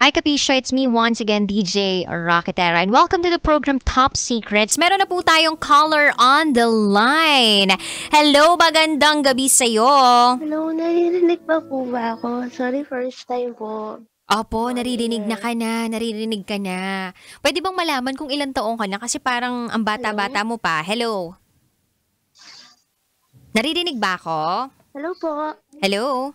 Hi, Kapisha. It's me once again, DJ Rocketera. And welcome to the program Top Secrets. Meron na po tayong caller on the line. Hello, magandang gabi sa'yo. Hello, naririnig pa po ba ako? Sorry, first time po. Opo, On air. naririnig ka na. Pwede bang malaman kung ilang taong ka na? Kasi parang ang Hello? bata-bata mo pa. Hello? Naririnig ba ako? Hello po. Hello?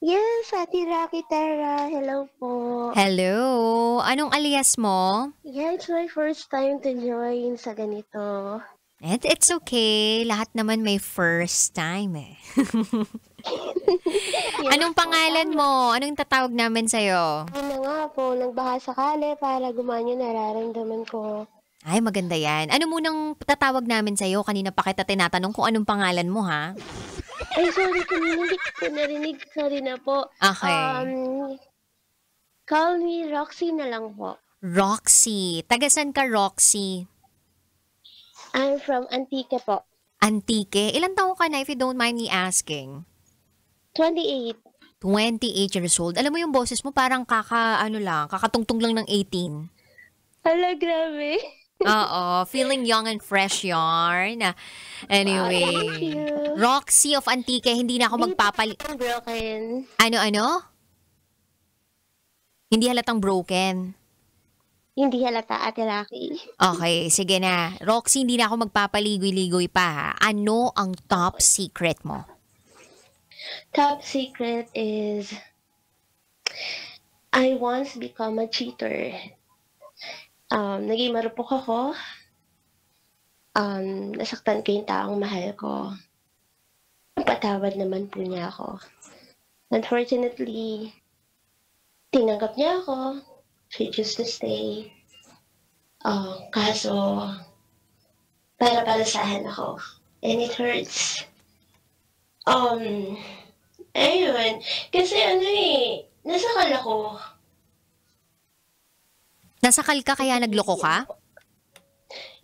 Yes, Ate Rocky Tara. Hello po. Hello? Anong alias mo? Yeah, it's my first time to join sa ganito. It's okay. Lahat naman may first time eh. Yes Anong po, pangalan tama. mo? Anong tatawag namin sa'yo? Ano nga po, nagbaka sakali para gumawa nararamdaman ko. Ay, maganda yan. Ano munang tatawag namin sa'yo? Kanina pa kita tinatanong kung anong pangalan mo, ha? Ay, sorry, kanina hindi ko po narinig. Sorry na po. Okay. Call me Roxy na lang po. Roxy. Tagasan ka, Roxy? I'm from Antique po. Antique. Ilan taong ka na if you don't mind me asking? 28. 28 years old. Alam mo yung boses mo parang kakatungtong lang ng 18. Hala, grabe. Oo, feeling young and fresh yarn. Wow, Anyway, thank you. Roxy of Antique, hindi na ako Hindi po magpapali... broken. Ano? Hindi halatang broken. Hindi halata, Ate Rocky. Okay, sige na. Roxy, hindi na ako magpapaligoy-ligoy pa ha. Ano ang top secret mo? Top secret is I once become a cheater. Naging marupok ako. Nasaktan ko yung taong mahal ko. Patawad naman po niya ako. Unfortunately, tinanggap niya ako. She chose to stay. Kaso, para palasahan ako. And it hurts. Ayun. Kasi nasakal ako. Nasakal ka kaya nagloko ka?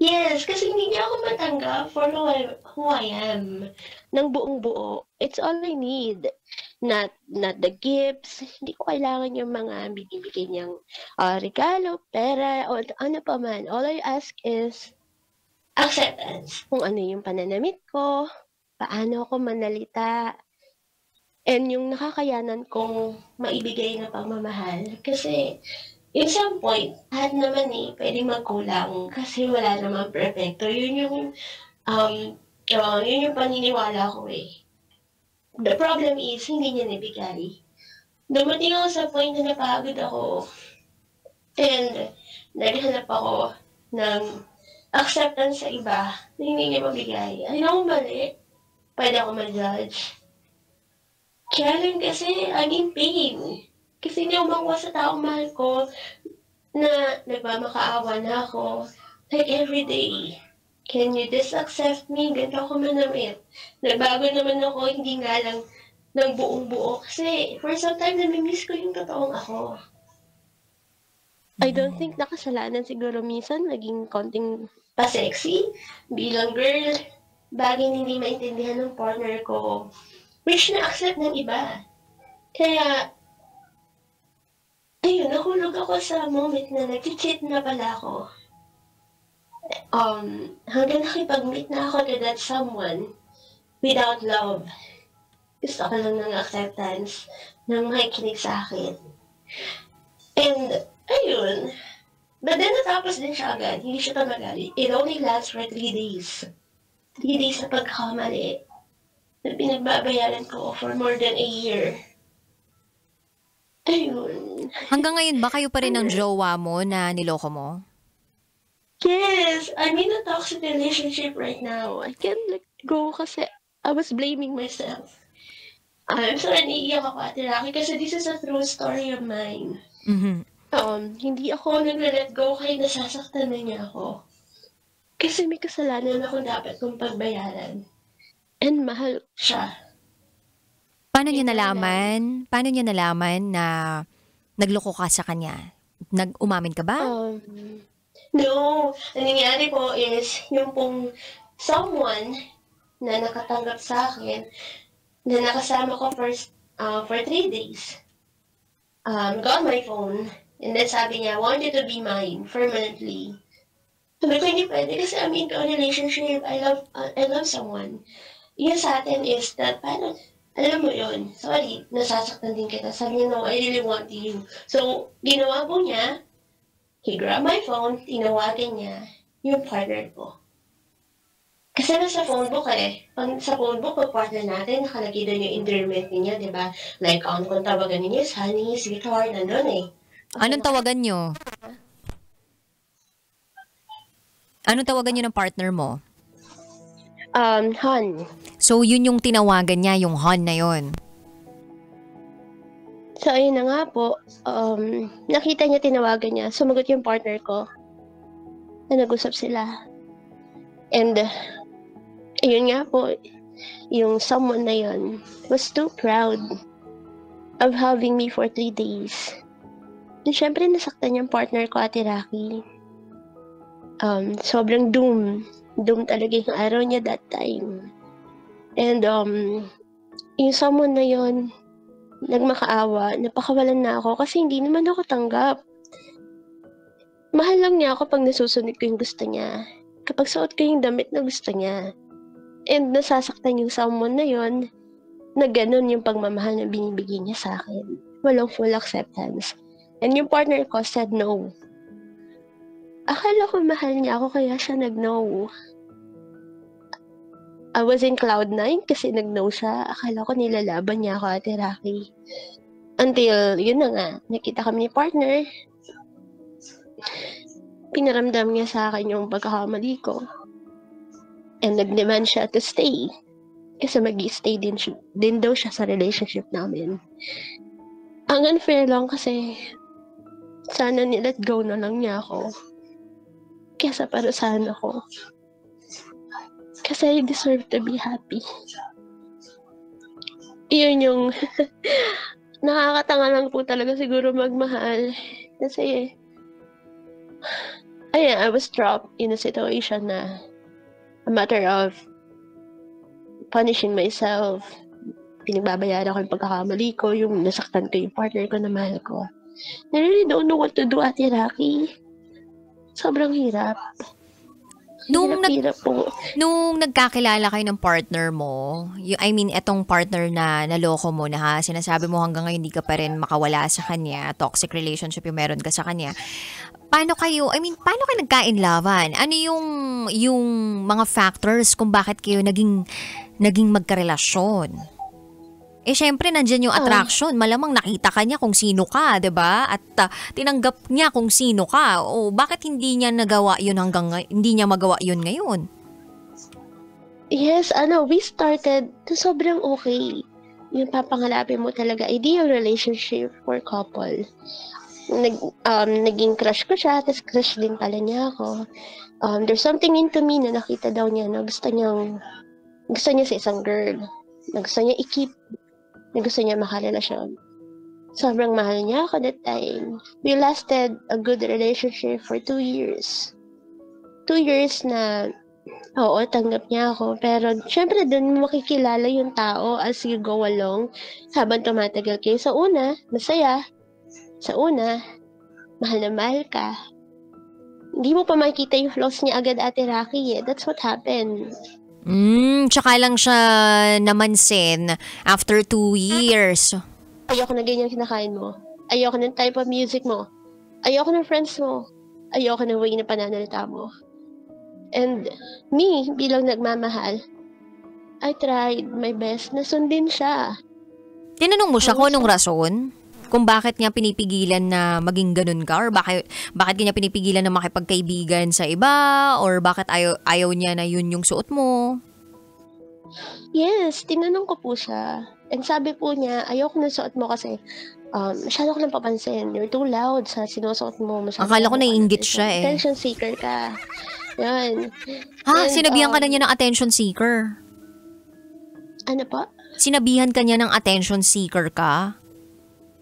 Yes, kasi hindi niya ako matanggap for who I am. Nang buong buo. It's all I need. Not the gifts. Hindi ko kailangan yung mga binibigay niyang regalo, pera, o ano pa man. All I ask is acceptance. Kung ano yung pananamit ko, paano ako manalita, and yung nakakayanan kong maibigay na pagmamahal. Kasi in some point, lahat naman pwedeng magkulang kasi wala namang perfecto. Yun yung paniniwala ko eh. The problem is, hindi niya nabigay. Dumating ako sa point na napagod ako and naghanap ako ng acceptance sa iba na hindi niya mabigay. Ano kung mali? Pwede ako ma-judge. Kaya lang kasi, I'm in pain. Kasi hindi ako makuha sa taong mahal ko na nagmamakaawa na ako. Like every day, can you just accept me? Ganito ako manamit. Nagbago naman ako, hindi nga lang ng buong buo. Kasi for some time, namimiss ko yung totoong ako. I don't think nakasalanan siguro minsan naging konting pa-sexy bilang girl. Bagay hindi maintindihan ng partner ko. Which na-accept ng iba. Kaya, ayun, nahulog ako sa moment na nag-cheat na pala ako. Hanggang nakipag-meet na ako to that someone without love. Gusto ko lang ng acceptance ng makikinig sa akin. And, ayun. But then natapos din siya agad. Hindi siya tumagal. It only lasts for 3 days. 3 days na pagkakamali na pinagbabayaran ko for more than a year. Ayun. Hanggang ngayon ba kayo pa rin ng jowa mo na niloko mo? Yes, I'm in a toxic relationship right now. I can't let go kasi I was blaming myself. I'm sorry, naiiyak ako, Ate Rocky, kasi this is a true story of mine. Mhm. Hindi ako nagre-let go kahit nasasaktan na niya ako. Kasi may kasalanan ako dapat kong pagbayaran. And mahal siya. Paano niya nalaman na nagloko ka sa kanya? Umamin ka ba? No, ang nangyari po is yung pong someone na nakatanggap sa akin na nakasama ko for 3 days. got my phone, and then sabi niya, want you to be mine permanently. Sabi ko, hindi pwede kasi I'm into a relationship. I love someone. Yung sa atin is that, parang, alam mo yun, sorry, nasasaktan din kita. Sabi niya, no, I really want you. So, ginawa po niya, he grabbed my phone, tinawagan niya yung partner ko. Kasi nasa phone book eh. Pag sa phone book, pag partner natin, nakalagay doon yung endearment niya, di ba? Like, kung tawagan niya is honey, sweetheart, nandun eh. Anong tawagan nyo? Anong tawagan nyo ng partner mo? Han. So, yun yung tinawagan niya, yung hon na yun. So, ayun na nga po. Nakita niya, tinawagan niya. Sumagot yung partner ko. Na nag-usap sila. And, ayun nga po, yung someone na yun was too proud of having me for 3 days. And syempre, nasaktan yung partner ko, Ate Rocky. Sobrang doom talaga yung araw niya that time. And, yung someone na yun, nagmakaawa, napakawalan na ako kasi hindi naman ako tanggap. Mahal lang niya ako pag nasusunod ko yung gusto niya. Kapag suot ko yung damit na gusto niya. And nasasaktan yung someone na yun, na ganun yung pagmamahal na binibigay niya sa akin. Walang full acceptance. And yung partner ko said no. Akala ko mahal niya ako kaya siya nag-no. I was in cloud 9 kasi nag-no siya. Akala ko nilalaban niya ako, Ate Rocky. Until, yun na nga, nakita kami ni partner. Pinaramdam niya sa akin yung pagkakamali ko. And nag-demand siya to stay. Kasi mag-i-stay din daw siya sa relationship namin. Ang unfair lang kasi sana nilet go na lang niya ako. Kesa parusahan ako. Kasi I deserve to be happy. Iyon yung nakakatanga lang po talaga siguro magmahal. Kasi I was trapped in a situation na a matter of punishing myself. Pinagbabayaran ko yung pagkakamali ko, yung nasaktan ko yung partner ko na mahal ko. I really don't know what to do, Ate Rocky. Sobrang hirap. Hirap po. Nung nagkakilala kayo ng partner mo, etong partner na naloko mo na ha, sinasabi mo hanggang ngayon hindi ka pa rin makawala sa kanya, toxic relationship yung meron ka sa kanya. Paano kayo nagka-inlovean? Ano yung mga factors kung bakit kayo naging magkarelasyon? Syempre, nandyan yung attraction. Malamang nakita ka niya kung sino ka, 'di ba? At tinanggap niya kung sino ka. O bakit hindi niya magawa yun ngayon? Yes, we started to sobrang okay. Yung papangalapin mo talaga, ideal relationship for couple. Naging crush ko siya, tapos crush din pala niya ako. There's something into me na nakita daw niya na gusto niya sa isang girl. Na gusto niya i-keep. Na gusto niya makarelasyon. Sobrang mahal niya ako that time. We lasted a good relationship for 2 years. 2 years na, oo, tanggap niya ako. Pero, syempre, dun makikilala yung tao as you go along habang tumatagal kayo. Sa una, masaya. Sa una, mahal na mahal ka. Hindi mo pa makikita yung flaws niya agad, Ate Rocky eh. That's what happened. Tsaka lang siya namansin after 2 years. Ayoko na ganyan kinakain mo. Ayoko ng type of music mo. Ayoko ng friends mo. Ayoko ng way na pananalita mo. And me, bilang nagmamahal, I tried my best na sundin siya. Tinanong mo siya kung anong rason? Kung bakit niya pinipigilan na maging ganun ka? Or bakit niya pinipigilan na makipagkaibigan sa iba? Or bakit ayaw niya na yun yung suot mo? Yes, tinanong ko po siya. And sabi po niya, ayoko na suot mo kasi masyado ko lang papansin. You're too loud sa sinusuot mo. Akala ko naiinggit siya eh. Attention seeker ka. Yan. Ha? Sinabihan ka na niya ng attention seeker? Ano pa? Sinabihan ka niya ng attention seeker ka?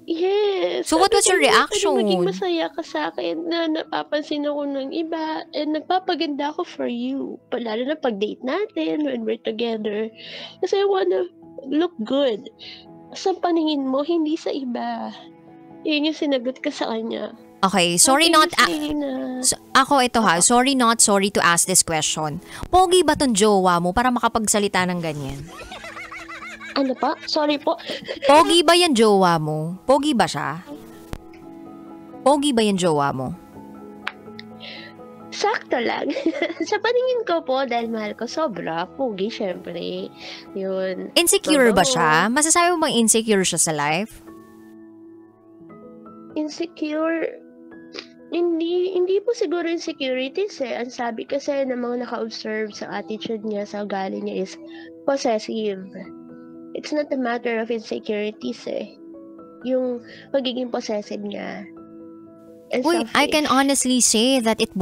Yes. So what was your reaction? Maging masaya ka sa akin na napapansin ako ng iba and nagpapaganda ako for you. Lalo na pag-date natin when we're together. Kasi I wanna look good. Sa paningin mo, hindi sa iba. Yun yung sinagot ko sa kanya. Okay, sorry not... Na... ako ito ha, sorry not sorry to ask this question. Pogi ba tong jowa mo para makapagsalita ng ganyan? Ano pa? Sorry po. Pogi ba yan jowa mo? Pogi ba siya? Pogi ba yan jowa mo? Sakto lang. Sa paningin ko po, dahil mahal ko sobra, pogi syempre. Yun. Insecure ba siya? Masasabi mo bang insecure siya sa life? Insecure? Hindi po siguro insecurities eh. Ang sabi kasi ng mga naka-observe sa attitude niya, sa ugali niya is possessive. It's not a matter of insecurities eh. Yung pagiging possessive niya. Uy, I can honestly say that it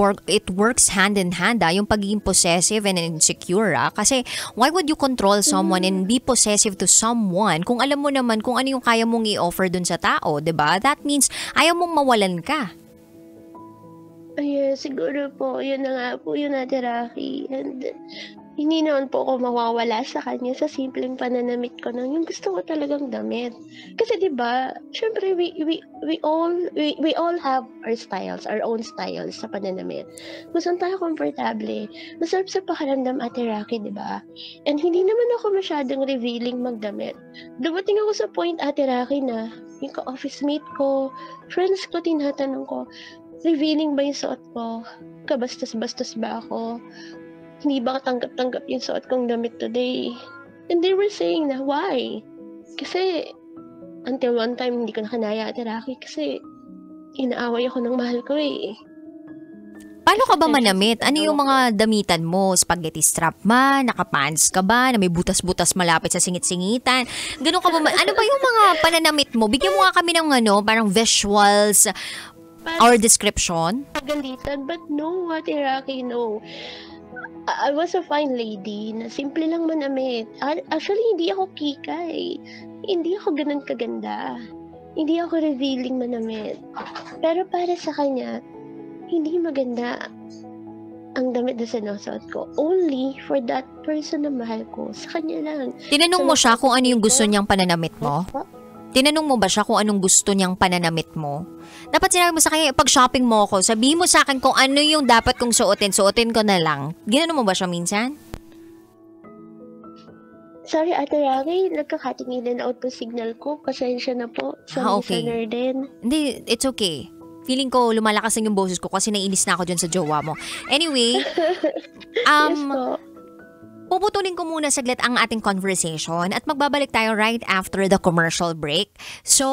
works hand in hand yung pagiging possessive and insecure kasi why would you control someone and be possessive to someone kung alam mo naman kung ano yung kaya mong i-offer dun sa tao, 'di ba? That means ayaw mong mawalan ka. Ay, siguro po, yun na nga po yun Ate Rocky. And hindi naman po ako mawawala sa kanya sa simpleng pananamit ko ng yung gusto ko talagang damit. Kasi 'di ba, syempre we all have our styles, our own styles sa pananamit. Kung saan tayo komportable, masarap sa pakiramdam Ate Rocky, 'di ba? And hindi naman ako masyadong revealing magdamit. Dumating ako sa point Ate Rocky na yung ka-office mate ko, friends ko, tinatanong ko, revealing ba yung suot ko? Kabastos-bastos ba ako? Hindi ba katanggap-tanggap yung suot kong damit today? And they were saying na, why? Kasi, until one time, hindi ko na kanaya Ate Rocky kasi inaaway ako ng mahal ko eh. Paano ka ba manamit? Ano yung mga damitan mo? Spaghetti strap ba? Nakapants ka ba? Na may butas-butas malapit sa singit-singitan? Ganun ka ba? Ano ba yung mga pananamit mo? Bigyan mo nga kami ng parang visuals or description. Pagalitan, but no, Ate Rocky, no. I was a fine lady na simple lang manamit. Actually, hindi ako kika eh. Hindi ako ganun kaganda. Hindi ako revealing manamit. Pero para sa kanya, hindi maganda ang damit na sinusuot ko. Only for that person na mahal ko. Sa kanya lang. Tinanong mo siya kung ano yung gusto niyang pananamit mo? Tinanong mo ba siya kung anong gusto niyang pananamit mo? Dapat sinabi mo sa kanya, pag shopping mo ako, sabihin mo sa akin kung ano yung dapat kong suotin ko na lang. Ginano mo ba siya minsan? Sorry, Ate Rocky, nagkakatingin na out po signal ko. Pasensya na po sa listener din. Hindi, it's okay. Feeling ko lumalakas na yung boses ko kasi nainis na ako dyan sa jowa mo. Anyway, yes po. puputulin ko muna saglit ang ating conversation at magbabalik tayo right after the commercial break. So,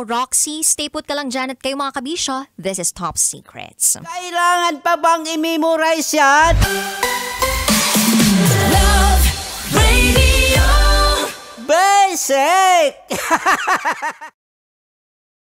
okay. Roxy, stay put ka lang dyan at kayo mga kabisyo, this is Top Secrets. Kailangan pa bang i-memorize yan? Love Radio! Basic!